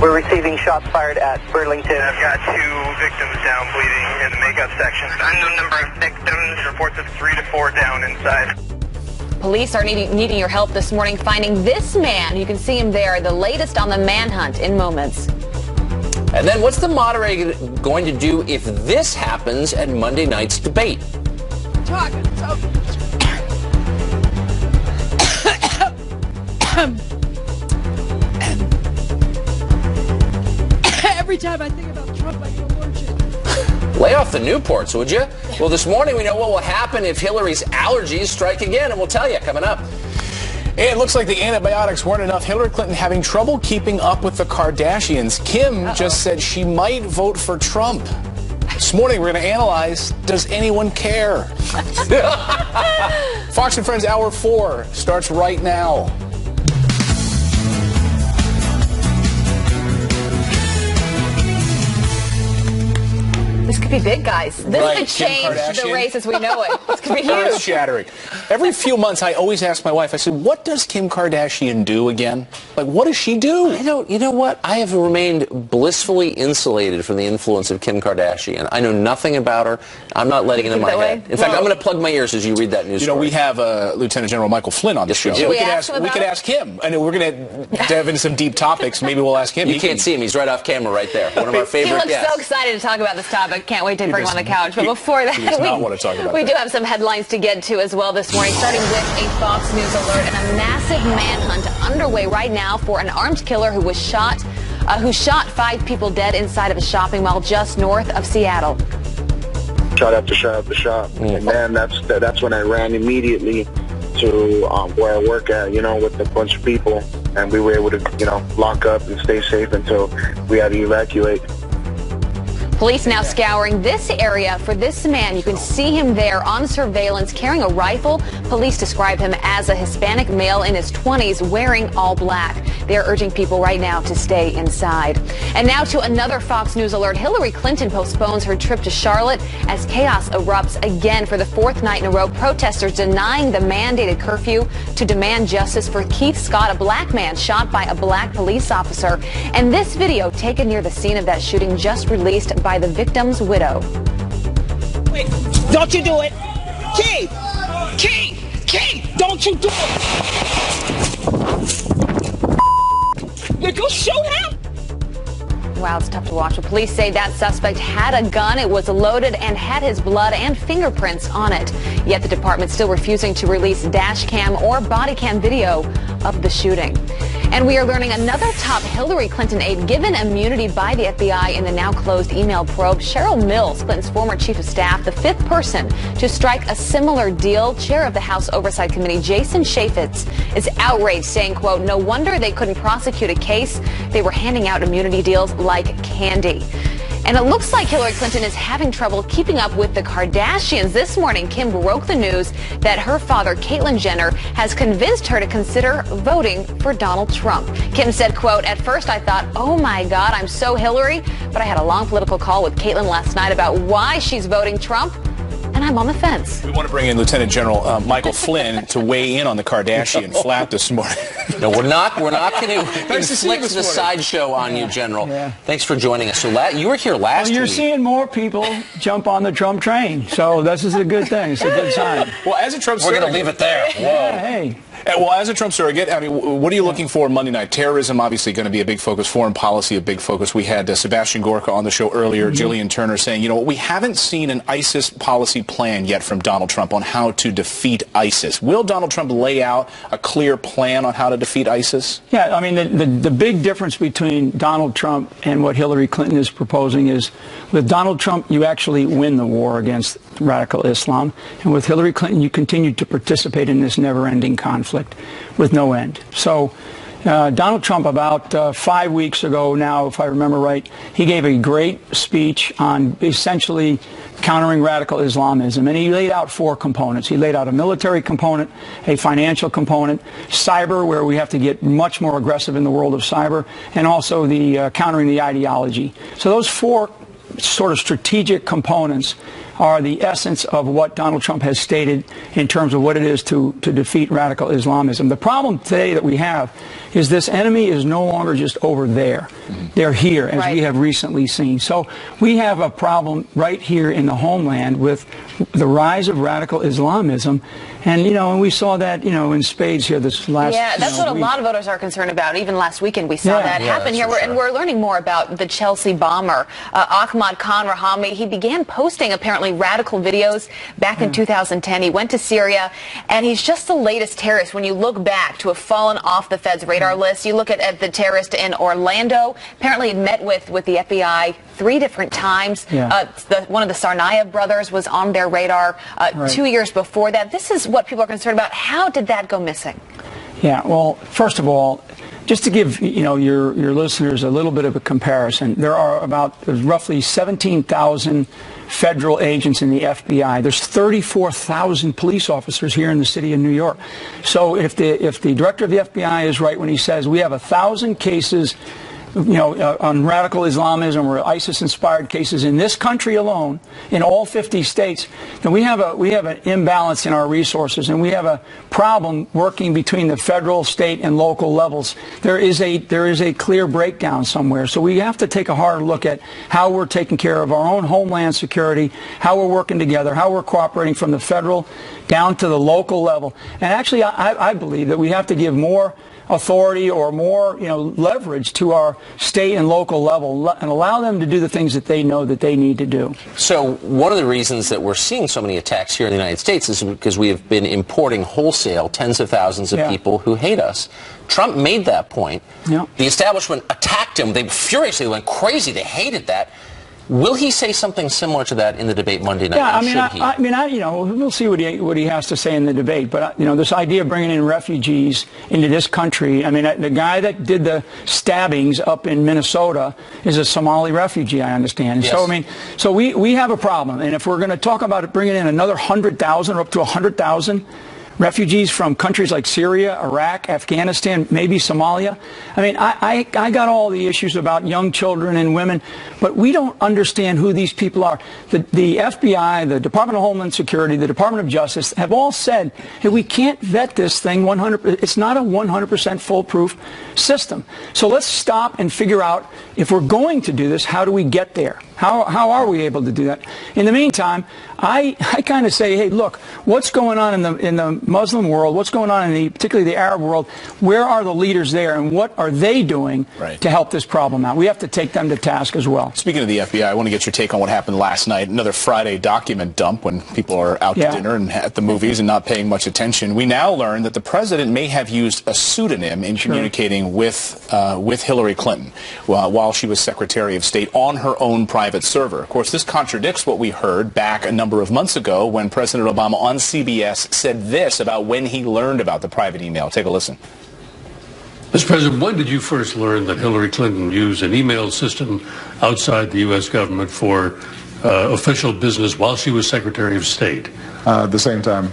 We're receiving shots fired at Burlington. I've got 2 victims down bleeding in the makeup section. Unknown number of victims. Reports of 3 to 4 down inside. Police are needing your help this morning finding this man. You can see him there. The latest on the manhunt in moments. And then what's the moderator going to do if this happens at Monday night's debate? Every time I think about Trump, I get allergic. Lay off the Newports, would you? Well, this morning we know what will happen if Hillary's allergies strike again, and we'll tell you coming up. It looks like the antibiotics weren't enough. Hillary Clinton having trouble keeping up with the Kardashians. Kim just said she might vote for Trump. This morning we're going to analyze, does anyone care? Fox and Friends Hour 4 starts right now. This could be big, guys. This Right, could Kim change Kardashian. the race as we know it. This could be huge. Earth-shattering. Every few months, I always ask my wife, I said, what does Kim Kardashian do again? Like, what does she do? You know what? I have remained blissfully insulated from the influence of Kim Kardashian. I know nothing about her. I'm not letting it in my head. In fact, I'm going to plug my ears as you read that news story. We have Lieutenant General Michael Flynn on the show. we We could ask him. And we're going to dive into some deep topics. Maybe we'll ask him. You can't see him. He's right off camera right there. One of our favorite He looks guests. so excited to talk about this topic. Can't wait to bring him on the couch. But before that, he does not want to talk about we that. do have some headlines to get to as well this morning, starting with a Fox News alert and a massive manhunt underway right now for an armed killer who was shot, who shot 5 people dead inside of a shopping mall just north of Seattle. Shot after shot after shot. And then that's when I ran immediately to where I work at, with a bunch of people, and we were able to, lock up and stay safe until we had to evacuate. Police now scouring this area for this man. You can see him there on surveillance carrying a rifle. Police describe him as a Hispanic male in his 20s wearing all black. They're urging people right now to stay inside. And now to another Fox News alert. Hillary Clinton postpones her trip to Charlotte as chaos erupts again for the 4th night in a row. Protesters denying the mandated curfew to demand justice for Keith Scott, a black man shot by a black police officer. And this video taken near the scene of that shooting just released by the victim's widow. Wait, don't you do it. Keith! Don't you do it! Did you shoot him? Wow, it's tough to watch. But police say that suspect had a gun. It was loaded and had his blood and fingerprints on it. Yet the department still refusing to release dash cam or body cam video of the shooting. And we are learning another top Hillary Clinton aide given immunity by the FBI in the now closed email probe. Cheryl Mills, Clinton's former chief of staff, the 5th person to strike a similar deal. Chair of the House Oversight Committee, Jason Chaffetz, is outraged, saying, quote, no wonder they couldn't prosecute a case. They were handing out immunity deals like candy. And it looks like Hillary Clinton is having trouble keeping up with the Kardashians. This morning, Kim broke the news that her father, Caitlyn Jenner, has convinced her to consider voting for Donald Trump. Kim said, quote, at first I thought, oh my God, I'm so Hillary. But I had a long political call with Caitlyn last night about why she's voting Trump. And I'm on the fence. We want to bring in Lieutenant General Michael Flynn to weigh in on the Kardashian flap this morning. No, we're not going to inflict the sideshow on you, General. Yeah. Thanks for joining us. So you were here last week. You're seeing more people jump on the Trump train, so this is a good thing. It's a good sign. Well, as a Trump We're going to leave it there. Whoa. Yeah, hey. Well, as a Trump surrogate, I mean, what are you looking for Monday night? Terrorism, obviously, going to be a big focus. Foreign policy, a big focus. We had Sebastian Gorka on the show earlier, Jillian Turner saying, we haven't seen an ISIS policy plan yet from Donald Trump on how to defeat ISIS. Will Donald Trump lay out a clear plan on how to defeat ISIS? Yeah, I mean, the big difference between Donald Trump and what Hillary Clinton is proposing is with Donald Trump, you actually win the war against radical Islam. And with Hillary Clinton, you continue to participate in this never-ending conflict with no end. So Donald Trump, about 5 weeks ago now, if I remember right, he gave a great speech on essentially countering radical Islamism. And he laid out 4 components. He laid out a military component, a financial component, cyber, where we have to get much more aggressive in the world of cyber, and also the countering the ideology. So those 4 sort of strategic components are the essence of what Donald Trump has stated in terms of what it is to defeat radical Islamism. The problem today that we have is this enemy is no longer just over there. They're here, as we have recently seen. So we have a problem right here in the homeland with the rise of radical Islamism. And, and we saw that, in spades here this last week. Yeah, that's what a lot of voters are concerned about. Even last weekend we saw that happen here. And we're learning more about the Chelsea bomber, Ahmad Khan Rahami. He began posting apparently radical videos back in 2010. He went to Syria, and he's just the latest terrorist. When you look back to have fallen off the Fed's radar list, you look at the terrorist in Orlando. Apparently he met with the FBI 3 different times. One of the Tsarnaev brothers was on their radar 2 years before that. This is what people are concerned about. How did that go missing? Yeah, well, first of all, just to give your listeners a little bit of a comparison, there are there's roughly 17,000 federal agents in the FBI. There's 34,000 police officers here in the city of New York. So if the director of the FBI is right when he says we have 1,000 cases on radical Islamism or ISIS-inspired cases in this country alone, in all 50 states, then we have an imbalance in our resources, and we have a problem working between the federal, state, and local levels. There is a clear breakdown somewhere. So we have to take a hard look at how we're taking care of our own homeland security, how we're working together, how we're cooperating from the federal down to the local level. And actually, I believe that we have to give more authority or more leverage to our state and local level and allow them to do the things that they know that they need to do. So one of the reasons that we're seeing so many attacks here in the United States is because we have been importing wholesale tens of thousands of people who hate us. Trump made that point. The establishment attacked him. They furiously went crazy. They hated that. Will he say something similar to that in the debate Monday night? Yeah, we'll see what he has to say in the debate. But this idea of bringing in refugees into this country. The guy that did the stabbings up in Minnesota is a Somali refugee, I understand. Yes. So we have a problem. And if we're going to talk about bringing in another 100,000 or up to 100,000 refugees from countries like Syria, Iraq, Afghanistan, maybe Somalia. I got all the issues about young children and women, but we don't understand who these people are. The FBI, the Department of Homeland Security, the Department of Justice have all said, hey, we can't vet this thing 100%. It's not a 100% foolproof system. So let's stop and figure out, if we're going to do this, how do we get there? How are we able to do that? In the meantime, I kind of say, hey, look, what's going on in the Muslim world? What's going on in particularly the Arab world? Where are the leaders there, and what are they doing to help this problem out? We have to take them to task as well. Speaking of the FBI, I want to get your take on what happened last night. Another Friday document dump when people are out to dinner and at the movies and not paying much attention. We now learn that the president may have used a pseudonym in communicating with Hillary Clinton while she was Secretary of State on her own private server. Of course, this contradicts what we heard back a number of months ago when President Obama on CBS said this about when he learned about the private email. Take a listen. Mr. President, when did you first learn that Hillary Clinton used an email system outside the U.S. government for official business while she was Secretary of State? At the same time,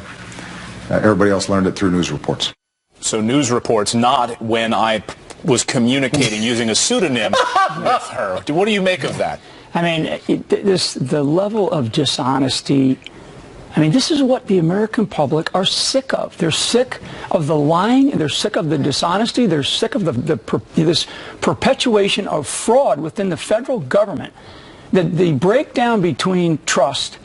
everybody else learned it through news reports. So news reports, not when I was communicating using a pseudonym with her. What do you make of that? The level of dishonesty. This is what the American public are sick of. They're sick of the lying, and they're sick of the dishonesty. They're sick of this perpetuation of fraud within the federal government. The breakdown between trust,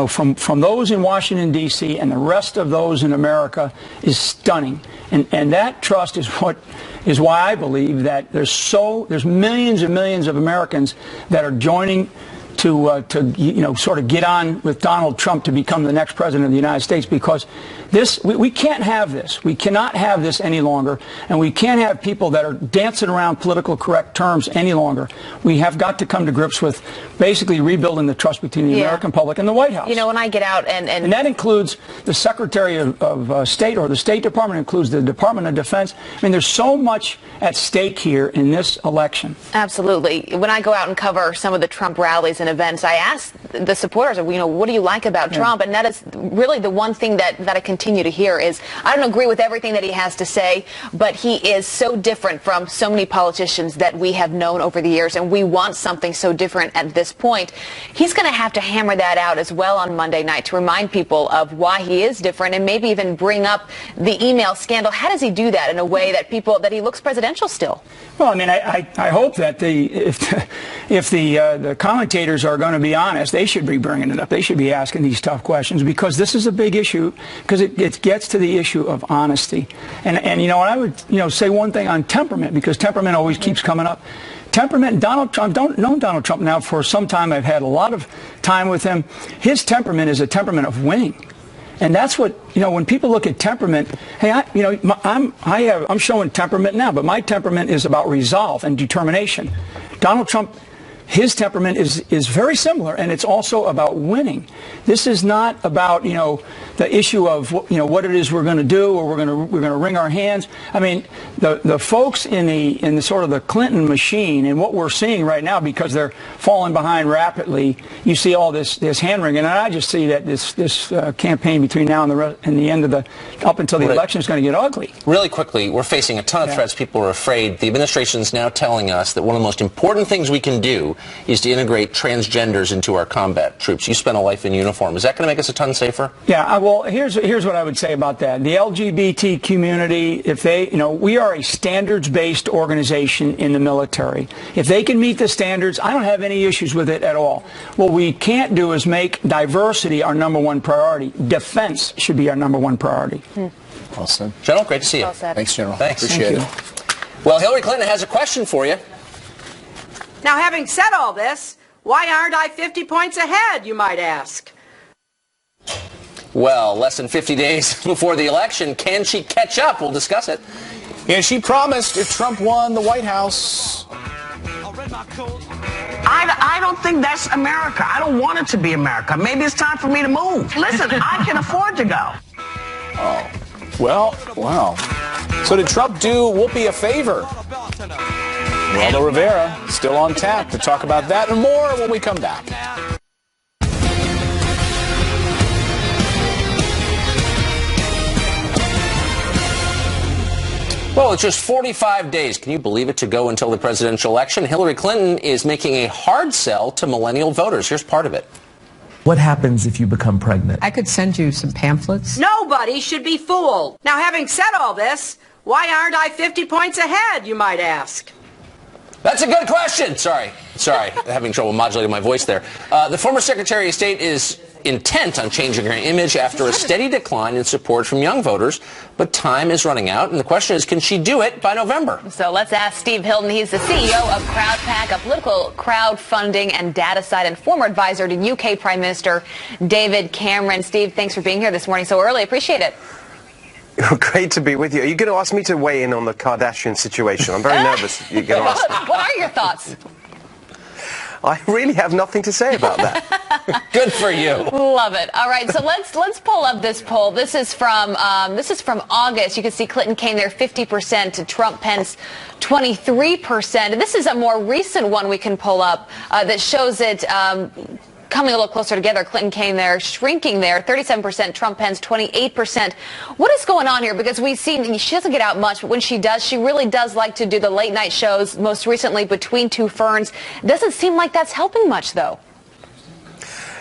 from those in Washington, D.C. and the rest of those in America is stunning. And that trust is why I believe that there's millions and millions of Americans that are joining to sort of get on with Donald Trump to become the next president of the United States, because we can't have this. We cannot have this any longer, and we can't have people that are dancing around political correct terms any longer. We have got to come to grips with basically rebuilding the trust between the American public and the White House. When I get out and that includes the Secretary of State, or the State Department, includes the Department of Defense. There's so much at stake here in this election. Absolutely. When I go out and cover some of the Trump rallies and events, I ask the supporters of, what do you like about Trump? And that is really the one thing that I continue to hear is, I don't agree with everything that he has to say, but he is so different from so many politicians that we have known over the years, and we want something so different at this point. He's going to have to hammer that out as well on Monday night to remind people of why he is different, and maybe even bring up the email scandal. How does he do that in a way that he looks presidential still? Well, I mean, I hope that if the commentators are going to be honest, they should be bringing it up. They should be asking these tough questions, because this is a big issue, because it gets to the issue of honesty. And I would say one thing on temperament, because temperament always keeps coming up. Temperament, Donald Trump, don't know Donald Trump now for some time. I've had a lot of time with him. His temperament is a temperament of winning. And that's what, when people look at temperament, hey, I'm showing temperament now, but my temperament is about resolve and determination. Donald Trump, his temperament is very similar, and it's also about winning. This is not about, the issue of, what it is we're going to do, or we're going to wring our hands. I mean, the folks in the sort of the Clinton machine, and what we're seeing right now, because they're falling behind rapidly, you see all this hand wringing, and I just see that this campaign between now and the end of up until the election is going to get ugly. Really quickly, we're facing a ton of threats. People are afraid. The administration is now telling us that one of the most important things we can do is to integrate transgenders into our combat troops. You spent a life in uniform. Is that going to make us a ton safer? Yeah, well, here's what I would say about that. The LGBT community, if they, we are a standards-based organization in the military. If they can meet the standards, I don't have any issues with it at all. What we can't do is make diversity our #1 priority. Defense should be our #1 priority. Well said. General, great to see you. Well said. Thanks, General. Thanks. Appreciate it. Well, Hillary Clinton has a question for you. Now, having said all this, why aren't I 50 points ahead, you might ask? Well, less than 50 days before the election, can she catch up? We'll discuss it. And she promised if Trump won the White House. I don't think that's America. I don't want it to be America. Maybe it's time for me to move. Listen, I can afford to go. Oh, well, wow. So did Trump do Whoopi a favor? Waldo Rivera still on tap to talk about that and more when we come back. Well, it's just 45 days, can you believe it, to go until the presidential election. Hillary Clinton is making a hard sell to millennial voters. Here's part of it. What happens if you become pregnant? I could send you some pamphlets. Nobody should be fooled. Now, having said all this, why aren't I 50 points ahead, you might ask? That's a good question. Sorry, having trouble modulating my voice there. The former Secretary of State is intent on changing her image after a steady decline in support from young voters, but time is running out, and the question is, can she do it by November? So let's ask Steve Hilton. He's the CEO of CrowdPack, a political crowdfunding and data site, and former advisor to UK Prime Minister David Cameron. Steve, thanks for being here this morning so early. Appreciate it. Great to be with you. Are you going to ask me to weigh in on the Kardashian situation? I'm very nervous you're going to ask me. What are your thoughts? I really have nothing to say about that. Good for you. Love it. All right, so let's pull up this poll. This is from August. You can see Clinton came there 50% to Trump, Pence 23%. And this is a more recent one we can pull up that shows it coming a little closer together. Clinton came there, shrinking there, 37%, Trump, Pence, 28%. What is going on here? Because we've seen she doesn't get out much, but when she does, she really does like to do the late night shows, most recently Between Two Ferns. Doesn't seem like that's helping much, though.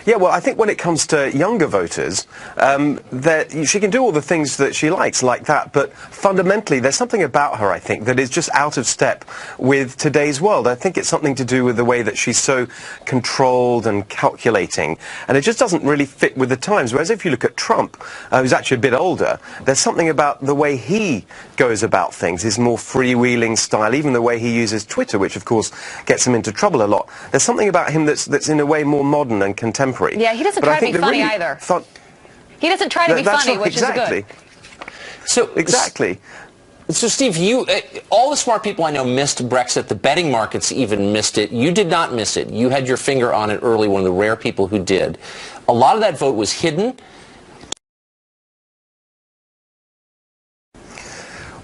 Yeah, well, I think when it comes to younger voters, that she can do all the things that she likes, like that, but fundamentally there's something about her, I think, that is just out of step with today's world. I think it's something to do with the way that she's so controlled and calculating, and it just doesn't really fit with the times. Whereas if you look at Trump, who's actually a bit older, there's something about the way he goes about things, his more freewheeling style, even the way he uses Twitter, which of course gets him into trouble a lot. There's something about him that's in a way more modern and contemporary. Yeah, he doesn't try to be funny either. He doesn't try to be funny, which is good. Exactly. So, Steve, all the smart people I know missed Brexit. The betting markets even missed it. You did not miss it. You had your finger on it early, one of the rare people who did. A lot of that vote was hidden.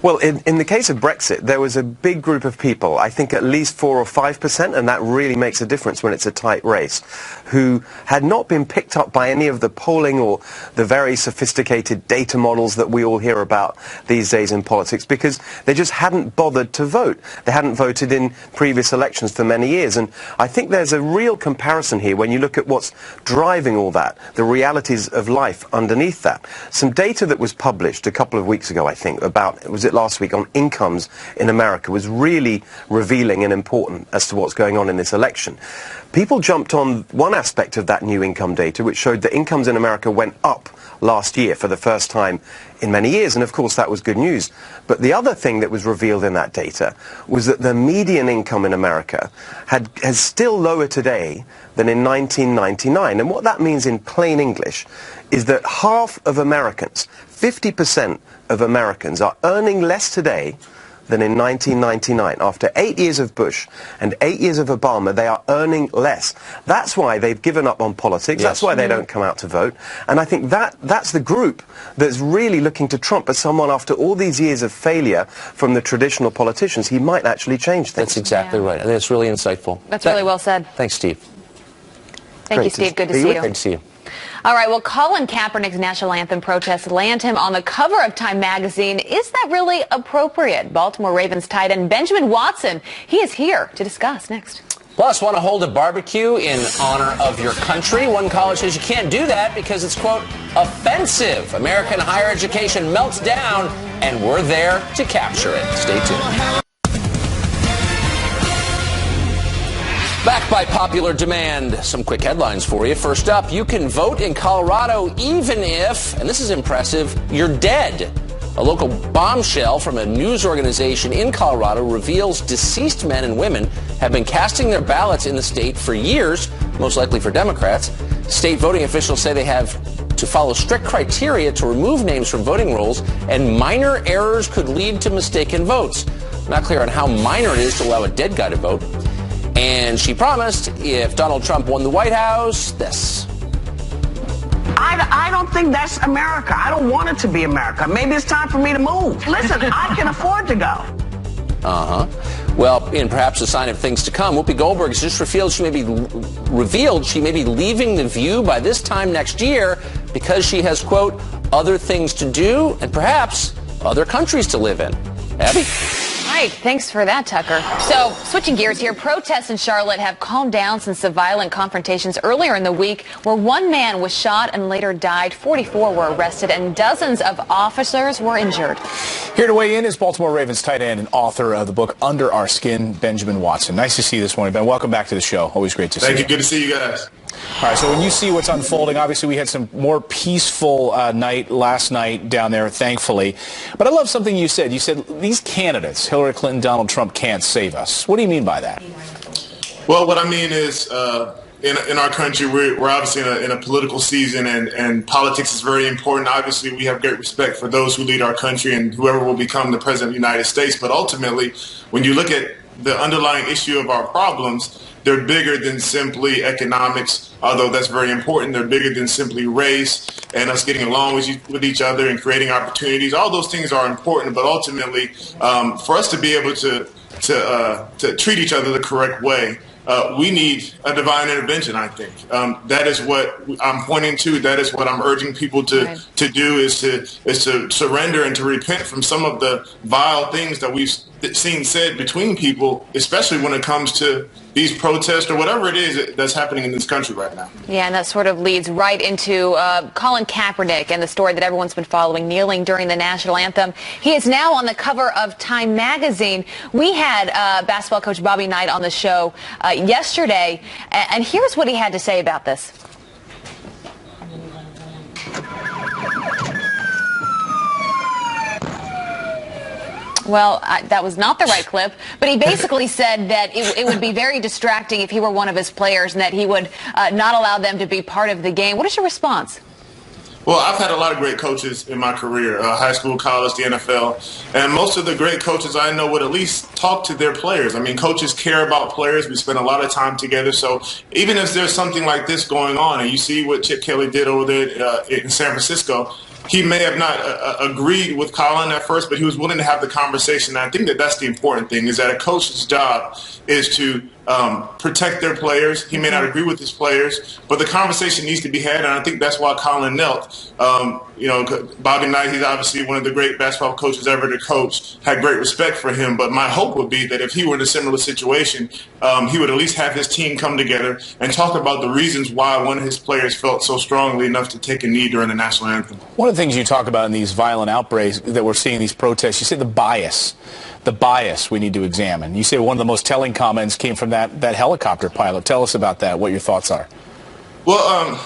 Well, in the case of Brexit, there was a big group of people, I think at least 4 or 5%, and that really makes a difference when it's a tight race, who had not been picked up by any of the polling or the very sophisticated data models that we all hear about these days in politics, because they just hadn't bothered to vote. They hadn't voted in previous elections for many years. And I think there's a real comparison here when you look at what's driving all that, the realities of life underneath that. Some data that was published a couple of weeks ago, I think, about, was it last week, on incomes in America was really revealing and important as to what's going on in this election. People jumped on one aspect of that new income data, which showed that incomes in America went up last year for the first time in many years, and of course that was good news. But the other thing that was revealed in that data was that the median income in America is still lower today than in 1999. And what that means in plain English is that half of Americans, 50% of Americans, are earning less today than in 1999. After 8 years of Bush and 8 years of Obama, they are earning less. That's why they've given up on politics. Yes. That's why they don't come out to vote. And I think that's the group that's really looking to Trump as someone, after all these years of failure from the traditional politicians, he might actually change things. That's exactly right. That's really insightful. That's really well said. Thanks, Steve. Thank you, Steve. Good to see you. Good to see you. All right, well, Colin Kaepernick's national anthem protest land him on the cover of Time magazine. Is that really appropriate? Baltimore Ravens tight end Benjamin Watson, he is here to discuss next. Plus, want to hold a barbecue in honor of your country? One college says you can't do that because it's, quote, offensive. American higher education melts down, and we're there to capture it. Stay tuned. Back by popular demand, some quick headlines for you. First up, you can vote in Colorado even if, and this is impressive, you're dead. A local bombshell from a news organization in Colorado reveals deceased men and women have been casting their ballots in the state for years, most likely for Democrats. State voting officials say they have to follow strict criteria to remove names from voting rolls, and minor errors could lead to mistaken votes. Not clear on how minor it is to allow a dead guy to vote. And she promised if Donald Trump won the White House, this. I don't think that's America. I don't want it to be America. Maybe it's time for me to move. Listen, I can afford to go. Well, in perhaps a sign of things to come, Whoopi Goldberg has just revealed she may be leaving The View by this time next year because she has, quote, other things to do and perhaps other countries to live in. Abby? Right, thanks for that, Tucker. So, switching gears here, protests in Charlotte have calmed down since the violent confrontations earlier in the week where one man was shot and later died, 44 were arrested, and dozens of officers were injured. Here to weigh in is Baltimore Ravens tight end and author of the book Under Our Skin, Benjamin Watson. Nice to see you this morning, Ben. Welcome back to the show. Always great to see you. Thank you. Good to see you guys. All right, so when you see what's unfolding, obviously we had some more peaceful night last night down there, thankfully. But I love something you said. You said these candidates, Hillary Clinton, Donald Trump, can't save us. What do you mean by that? Well, what I mean is in our country, we're obviously in a political season, and politics is very important. Obviously, we have great respect for those who lead our country and whoever will become the president of the United States. But ultimately, when you look at the underlying issue of our problems, they're bigger than simply economics, although that's very important. They're bigger than simply race and us getting along with each other and creating opportunities. All those things are important, but ultimately, for us to be able to treat each other the correct way, we need a divine intervention, I think. That is what I'm pointing to. That is what I'm urging people to do, is to surrender and to repent from some of the vile things that we've seen said between people, especially when it comes to these protests or whatever it is that's happening in this country right now. Yeah, and that sort of leads right into Colin Kaepernick and the story that everyone's been following, kneeling during the national anthem. He is now on the cover of Time magazine. We had basketball coach Bobby Knight on the show yesterday, and here's what he had to say about this. Well, that was not the right clip, but he basically said that it would be very distracting if he were one of his players and that he would not allow them to be part of the game. What is your response? Well, I've had a lot of great coaches in my career, high school, college, the NFL, and most of the great coaches I know would at least talk to their players. I mean, coaches care about players. We spend a lot of time together. So even if there's something like this going on and you see what Chip Kelly did over there in San Francisco, he may have not agreed with Colin at first, but he was willing to have the conversation. And I think that that's the important thing, is that a coach's job is to protect their players. He may not agree with his players, but the conversation needs to be had, and I think that's why Colin knelt. Bobby Knight, he's obviously one of the great basketball coaches ever to coach, had great respect for him, but my hope would be that if he were in a similar situation, he would at least have his team come together and talk about the reasons why one of his players felt so strongly enough to take a knee during the national anthem. One of the things you talk about in these violent outbreaks that we're seeing in these protests, you say the bias we need to examine. You say one of the most telling comments came from that helicopter pilot. Tell us about that, what your thoughts are. Well,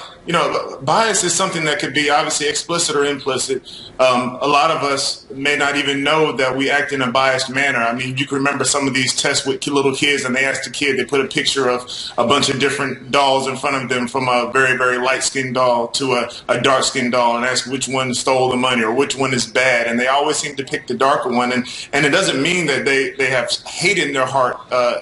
bias is something that could be obviously explicit or implicit. A lot of us may not even know that we act in a biased manner. I mean, you can remember some of these tests with little kids, and they asked the kid, they put a picture of a bunch of different dolls in front of them, from a very, very light-skinned doll to a dark-skinned doll, and ask which one stole the money or which one is bad. And they always seem to pick the darker one. And it doesn't mean that they have hate in their heart,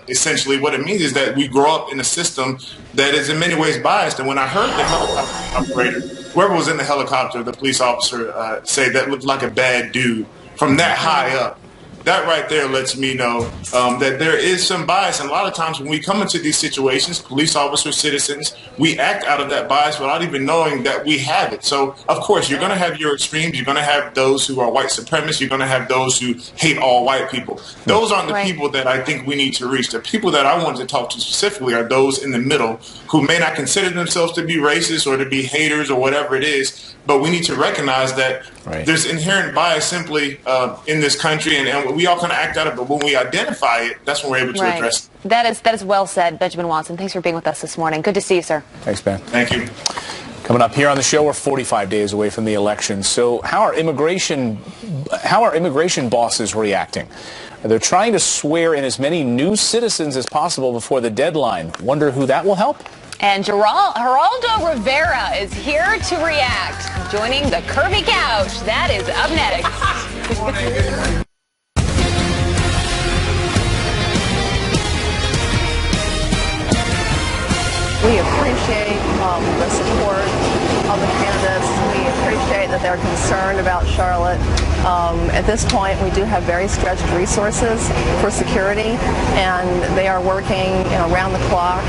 essentially. What it means is that we grow up in a system that is in many ways biased. And when I heard the helicopter operator, whoever was in the helicopter, the police officer, say that looked like a bad dude from that high up, that right there lets me know that there is some bias. And a lot of times when we come into these situations, police officers, citizens, we act out of that bias without even knowing that we have it. So, of course, you're going to have your extremes. You're going to have those who are white supremacists. You're going to have those who hate all white people. Those aren't the people that I think we need to reach. The people that I wanted to talk to specifically are those in the middle who may not consider themselves to be racist or to be haters or whatever it is, but we need to recognize that there's inherent bias simply in this country, and we all kind of act out of it, but when we identify it, that's when we're able to address it. That is well said, Benjamin Watson. Thanks for being with us this morning. Good to see you, sir. Thanks, Ben. Thank you. Coming up here on the show, we're 45 days away from the election. So how are immigration bosses reacting? They're trying to swear in as many new citizens as possible before the deadline. Wonder who that will help? And Geraldo Rivera is here to react, joining the curvy couch. That is up next. We appreciate the support of the candidates. We appreciate that they're concerned about Charlotte. At this point, we do have very stretched resources for security, and they are working around the clock.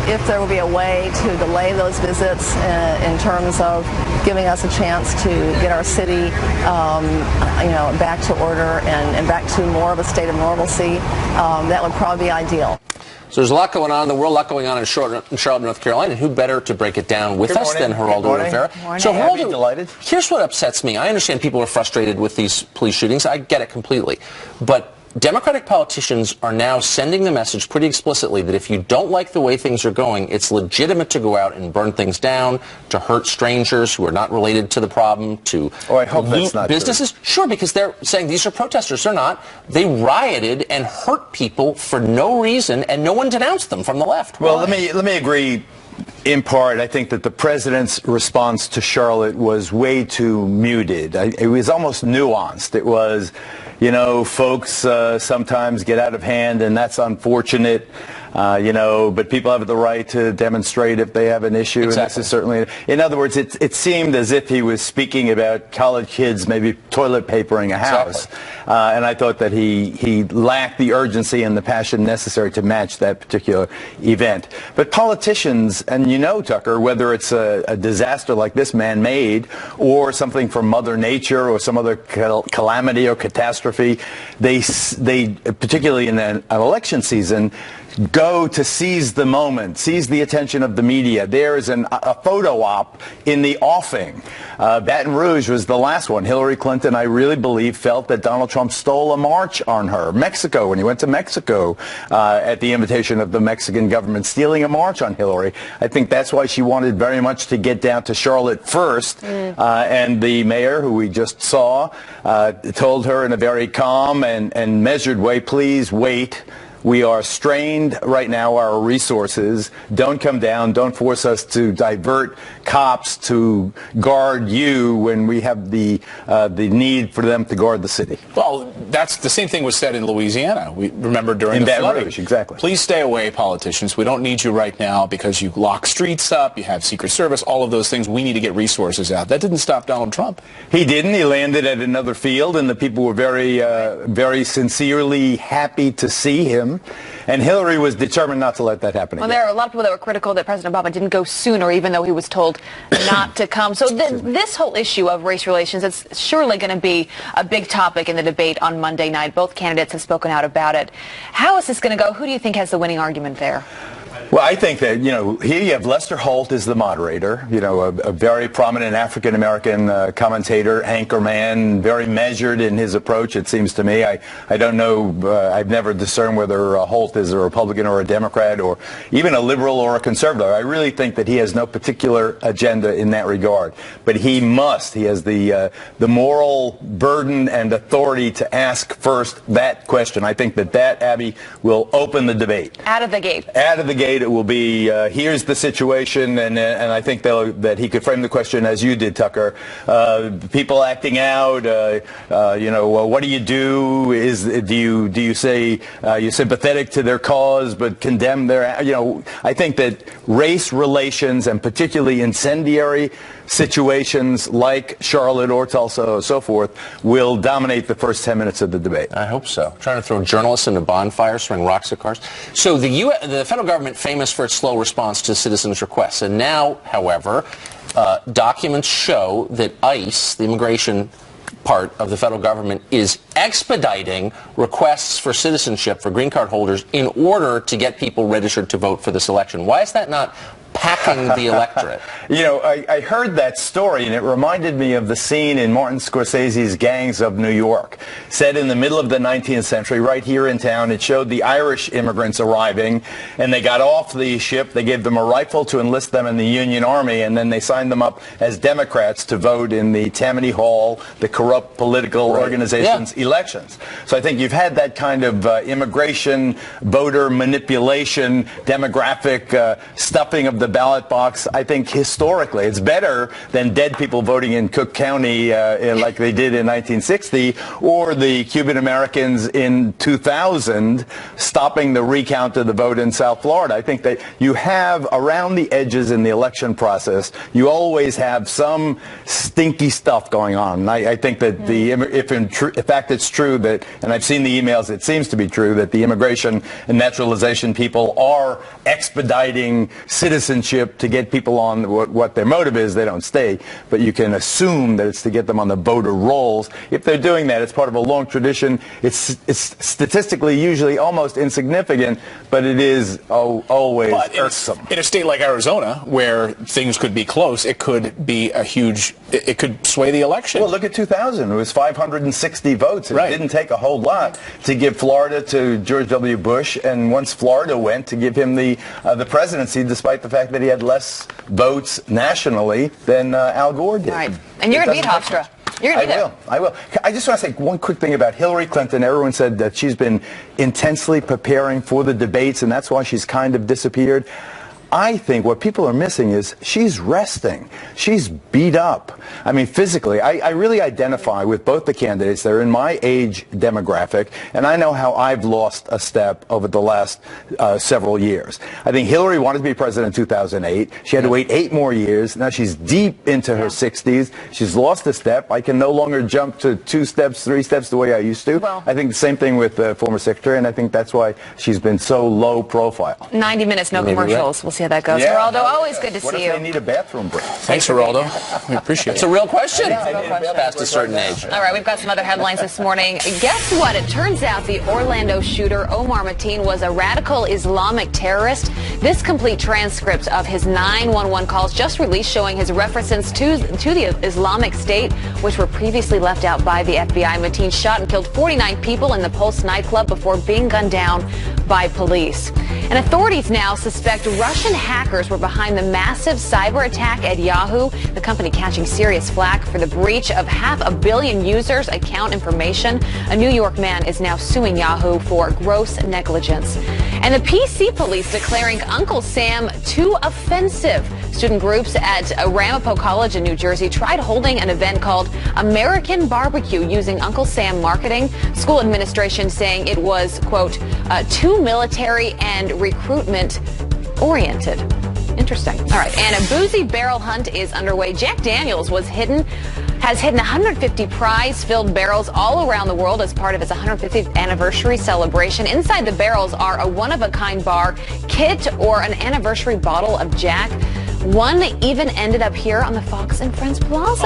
If there will be a way to delay those visits in terms of giving us a chance to get our city, back to order and back to more of a state of normalcy, that would probably be ideal. So there's a lot going on in the world, a lot going on in Charlotte, North Carolina, and who better to break it down with us than Geraldo Rivera. So Geraldo, here's what upsets me. I understand people are frustrated with these police shootings. I get it completely. But Democratic politicians are now sending the message pretty explicitly that if you don't like the way things are going, it's legitimate to go out and burn things down, to hurt strangers who are not related to the problem, to loot businesses. True. Sure, because they're saying these are protesters. They're not. They rioted and hurt people for no reason, and no one denounced them from the left. Well, let me agree. In part, I think that the president's response to Charlotte was way too muted. It was almost nuanced. It was, folks sometimes get out of hand, and that's unfortunate. But people have the right to demonstrate if they have an issue. Exactly. And this is certainly, in other words, it seemed as if he was speaking about college kids maybe toilet papering a house. Exactly. And I thought that he lacked the urgency and the passion necessary to match that particular event. But politicians, and Tucker, whether it's a disaster like this man-made or something from Mother Nature or some other calamity or catastrophe, they particularly in an election season, go to seize the moment, seize the attention of the media. There is a photo op in the offing. Baton Rouge was the last one. Hillary Clinton, I really believe, felt that Donald Trump stole a march on her. Mexico, when he went to Mexico at the invitation of the Mexican government, stealing a march on Hillary. I think that's why she wanted very much to get down to Charlotte first. And the mayor, who we just saw, told her in a very calm and measured way, please wait. We are strained right now. Our resources don't come down. Don't force us to divert cops to guard you when we have the need for them to guard the city. Well, that's the same thing was said in Louisiana. We remember during the flooding. Exactly. Please stay away, politicians. We don't need you right now because you lock streets up, you have Secret Service, all of those things. We need to get resources out. That didn't stop Donald Trump. He didn't. He landed at another field, and the people were very sincerely happy to see him. And Hillary was determined not to let that happen again. Well, there are a lot of people that were critical that President Obama didn't go sooner, even though he was told not to come. So this whole issue of race relations is surely going to be a big topic in the debate on Monday night. Both candidates have spoken out about it. How is this going to go? Who do you think has the winning argument there? Well, I think that, here you have Lester Holt as the moderator, a very prominent African-American commentator, anchorman, very measured in his approach, it seems to me. I don't know, I've never discerned whether Holt is a Republican or a Democrat or even a liberal or a conservative. I really think that he has no particular agenda in that regard. But he has the moral burden and authority to ask first that question. I think that, Abby, will open the debate. Out of the gate. Out of the gate. It will be, here's the situation, and I think that he could frame the question as you did, Tucker. People acting out, what do you do? Do you say you're sympathetic to their cause but condemn their, I think that race relations and particularly incendiary situations like Charlotte or Tulsa or so forth will dominate the first 10 minutes of the debate. I hope so. Trying to throw journalists into bonfires, throwing rocks at cars. So the federal government famous for its slow response to citizens' requests. And now, however, documents show that ICE, the immigration part of the federal government, is expediting requests for citizenship for green card holders in order to get people registered to vote for this election. Why is that not packing the electorate? I heard that story, and it reminded me of the scene in Martin Scorsese's Gangs of New York. Set in the middle of the 19th century, right here in town. It showed the Irish immigrants arriving, and they got off the ship. They gave them a rifle to enlist them in the Union Army, and then they signed them up as Democrats to vote in the Tammany Hall, the corrupt political organization's elections. So I think you've had that kind of immigration, voter manipulation, demographic stuffing of the ballot box. I think historically it's better than dead people voting in Cook County like they did in 1960, or the Cuban Americans in 2000 stopping the recount of the vote in South Florida. I think that you have around the edges in the election process, you always have some stinky stuff going on. And I think that if in fact it's true that, and I've seen the emails, it seems to be true that the immigration and naturalization people are expediting citizenship to get people on what their motive is. They don't stay, but you can assume that it's to get them on the voter rolls. If they're doing that, it's part of a long tradition. It's statistically usually almost insignificant, but it is always irksome. In a state like Arizona, where things could be close, it could be it could sway the election. Well, look at 2000. It was 560 votes. It didn't take a whole lot to give Florida to George W. Bush, and once Florida went, to give him the presidency, despite the fact that he had less votes nationally than Al Gore did. Right. And you're going to beat Hofstra. You're going to beat him. I will. I just want to say one quick thing about Hillary Clinton. Everyone said that she's been intensely preparing for the debates, and that's why she's kind of disappeared. I think what people are missing is she's resting. She's beat up. I mean, physically. I really identify with both the candidates. They're in my age demographic, and I know how I've lost a step over the last several years. I think Hillary wanted to be president in 2008. She had to wait 8 more years. Now she's deep into her 60s. She's lost a step. I can no longer jump to 2 steps, 3 steps the way I used to. Well, I think the same thing with the former secretary, and I think that's why she's been so low profile. 90 minutes, no commercials. We'll see how that goes. Yeah, Geraldo, always good to see you. What if they need a bathroom break? Thanks, Geraldo. We appreciate it. It's a real question. Past a certain age. All right, we've got some other headlines this morning. Guess what? It turns out the Orlando shooter, Omar Mateen, was a radical Islamic terrorist. This complete transcript of his 911 calls just released, showing his references to the Islamic State, which were previously left out by the FBI. Mateen shot and killed 49 people in the Pulse nightclub before being gunned down by police. And authorities now suspect Russian Russian hackers were behind the massive cyber attack at Yahoo, the company catching serious flack for the breach of 500 million users' account information. A New York man is now suing Yahoo for gross negligence. And the PC police declaring Uncle Sam too offensive. Student groups at Ramapo College in New Jersey tried holding an event called American Barbecue using Uncle Sam marketing. School administration saying it was, quote, too military and recruitment oriented. Interesting. All right. And a boozy barrel hunt is underway. Jack Daniels has hidden 150 prize-filled barrels all around the world as part of its 150th anniversary celebration. Inside the barrels are a one-of-a-kind bar, kit, or an anniversary bottle of Jack. One even ended up here on the Fox and Friends Plaza.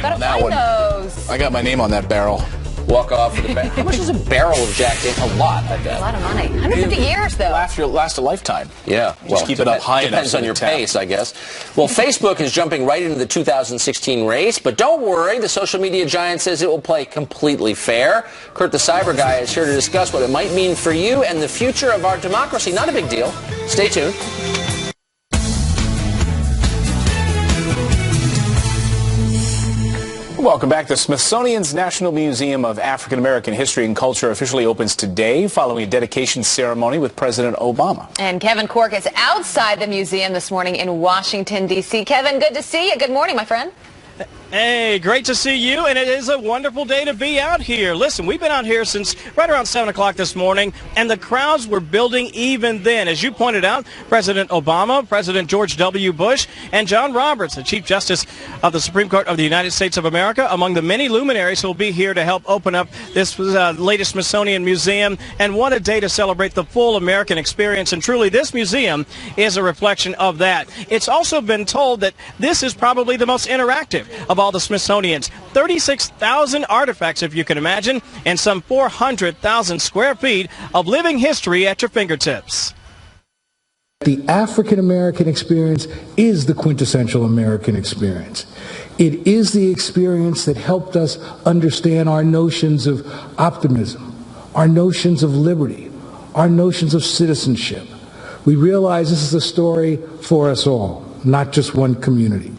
Gotta find those. I got my name on that barrel. Walk off with a barrel. How much is a barrel of Jack Daniels? A lot, I bet. A lot of money. 150 years, though. Last a lifetime. Yeah. Just keep it up high enough. Depends on your pace, I guess. Well, Facebook is jumping right into the 2016 race, but don't worry. The social media giant says it will play completely fair. Kurt the Cyber Guy is here to discuss what it might mean for you and the future of our democracy. Not a big deal. Stay tuned. Welcome back. The Smithsonian's National Museum of African American History and Culture officially opens today following a dedication ceremony with President Obama. And Kevin Corke is outside the museum this morning in Washington, D.C. Kevin, good to see you. Good morning, my friend. Hey, great to see you, and it is a wonderful day to be out here. Listen, we've been out here since right around 7 o'clock this morning, and the crowds were building even then. As you pointed out, President Obama, President George W. Bush, and John Roberts, the Chief Justice of the Supreme Court of the United States of America, among the many luminaries who will be here to help open up this latest Smithsonian Museum. And what a day to celebrate the full American experience. And truly, this museum is a reflection of that. It's also been told that this is probably the most interactive of all the Smithsonian's. 36,000 artifacts, if you can imagine, and some 400,000 square feet of living history at your fingertips. The African American experience is the quintessential American experience. It is the experience that helped us understand our notions of optimism, our notions of liberty, our notions of citizenship. We realize this is a story for us all, not just one community.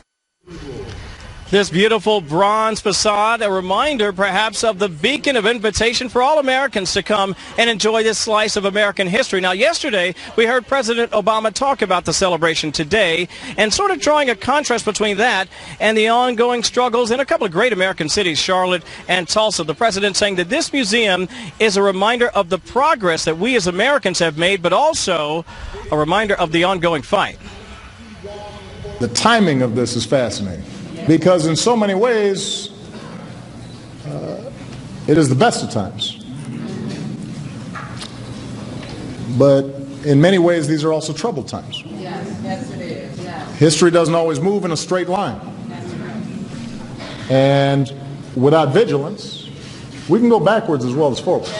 This beautiful bronze facade, a reminder perhaps of the beacon of invitation for all Americans to come and enjoy this slice of American history. Now, yesterday, we heard President Obama talk about the celebration today and sort of drawing a contrast between that and the ongoing struggles in a couple of great American cities, Charlotte and Tulsa. The president saying that this museum is a reminder of the progress that we as Americans have made, but also a reminder of the ongoing fight. The timing of this is fascinating, because in so many ways, it is the best of times. But in many ways, these are also troubled times. Yes, it is. Yes. History doesn't always move in a straight line. And without vigilance, we can go backwards as well as forwards.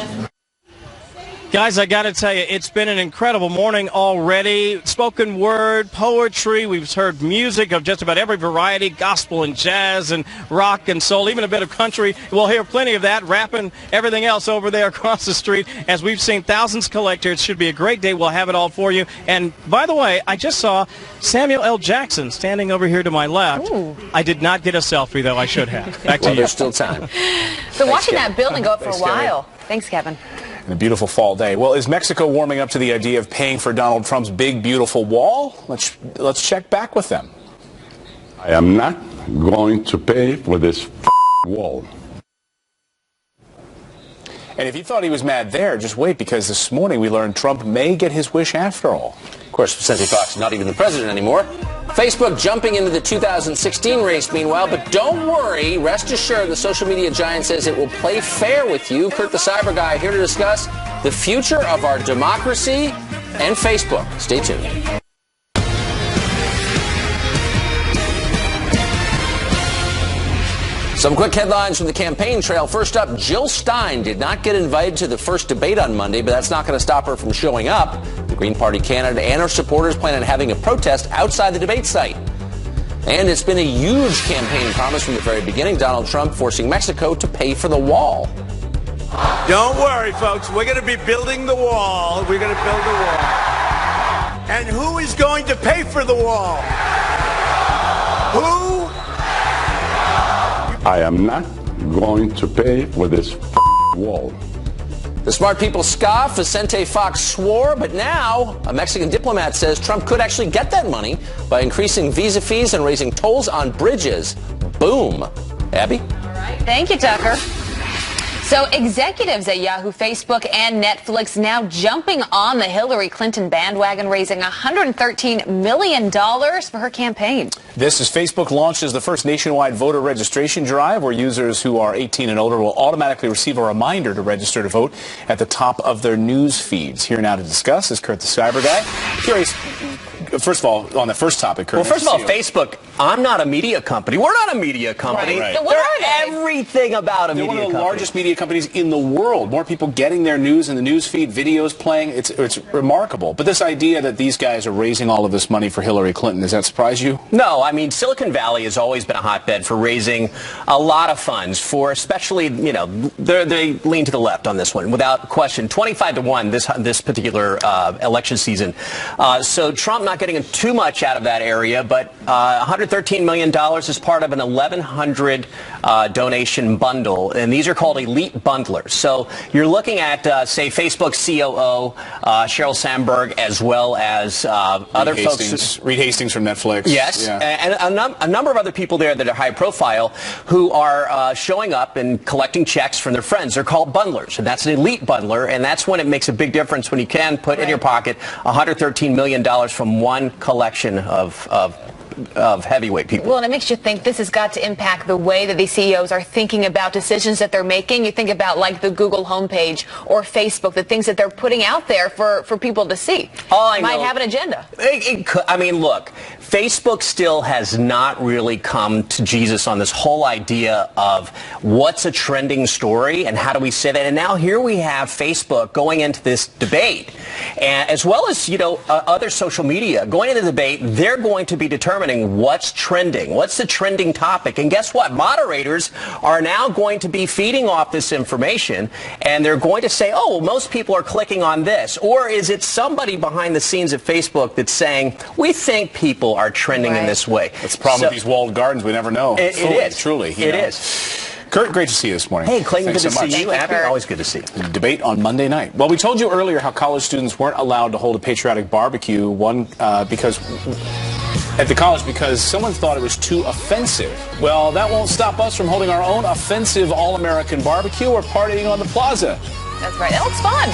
Guys, I got to tell you, it's been an incredible morning already. Spoken word, poetry, we've heard music of just about every variety, gospel and jazz and rock and soul, even a bit of country. We'll hear plenty of that, rapping, everything else over there across the street. As we've seen thousands collect here, it should be a great day. We'll have it all for you. And by the way, I just saw Samuel L. Jackson standing over here to my left. Ooh. I did not get a selfie, though I should have. Back to you. There's still time. So watching that building go up for a while. Thanks, Kevin. And a beautiful fall day. Well, is Mexico warming up to the idea of paying for Donald Trump's big, beautiful wall? Let's check back with them. I am not going to pay for this wall. And if you thought he was mad there, just wait, because this morning we learned Trump may get his wish after all. Of course, Vicente Fox, not even the president anymore. Facebook jumping into the 2016 race, meanwhile, but don't worry. Rest assured, the social media giant says it will play fair with you. Kurt the Cyber Guy here to discuss the future of our democracy and Facebook. Stay tuned. Some quick headlines from the campaign trail. First up, Jill Stein did not get invited to the first debate on Monday, but that's not going to stop her from showing up. The Green Party candidate and her supporters plan on having a protest outside the debate site. And it's been a huge campaign promise from the very beginning. Donald Trump forcing Mexico to pay for the wall. Don't worry, folks. We're going to be building the wall. We're going to build the wall. And who is going to pay for the wall? Who? I am not going to pay for this wall. The smart people scoff. Vicente Fox swore, but now a Mexican diplomat says Trump could actually get that money by increasing visa fees and raising tolls on bridges. Boom. Abby? All right. Thank you, Tucker. So executives at Yahoo, Facebook, and Netflix now jumping on the Hillary Clinton bandwagon, raising $113 million for her campaign. This is Facebook launches the first nationwide voter registration drive where users who are 18 and older will automatically receive a reminder to register to vote at the top of their news feeds. Here now to discuss is Kurt the Cyber Guy. Curious, first of all, on the first topic, Kurt. Well, first of all, Facebook, I'm not a media company. We're not a media company. Right. They're everything about a media company. They're one of the largest media companies in the world. More people getting their news in the news feed, videos playing. It's remarkable. But this idea that these guys are raising all of this money for Hillary Clinton, does that surprise you? No, I mean, Silicon Valley has always been a hotbed for raising a lot of funds for, especially, you know, they lean to the left on this one, without question. 25-1 this particular election season. So Trump not getting too much out of that area, but $113 million is part of an 1,100 donation bundle, and these are called elite bundlers. So you're looking at, say, Facebook COO Sheryl Sandberg, as well as other folks. Reed Hastings from Netflix. Yes, yeah. And a number of other people there that are high profile who are showing up and collecting checks from their friends. They're called bundlers, and that's an elite bundler, and that's when it makes a big difference when you can put in your pocket $113 million from one collection of heavyweight people. Well, and it makes you think this has got to impact the way that these CEOs are thinking about decisions that they're making. You think about like the Google homepage or Facebook, the things that they're putting out there for people to see. All I might know, have an agenda. It could, I mean, look, Facebook still has not really come to Jesus on this whole idea of what's a trending story and how do we say that. And now here we have Facebook going into this debate, and as well as, you know, other social media going into the debate. They're going to be determining what's trending, what's the trending topic. And guess what? Moderators are now going to be feeding off this information, and they're going to say, oh, well, most people are clicking on this. Or is it somebody behind the scenes at Facebook that's saying, we think people are trending in this way? That's the problem with these walled gardens. We never know. It is. Truly. It is. Kurt, great to see you this morning. Hey, Clayton, Thanks good so to much. see you. Abby, always good to see you. Debate on Monday night. Well, we told you earlier how college students weren't allowed to hold a patriotic barbecue, at the college because someone thought it was too offensive. Well, that won't stop us from holding our own offensive all-American barbecue or partying on the plaza. That's right. That looks fun.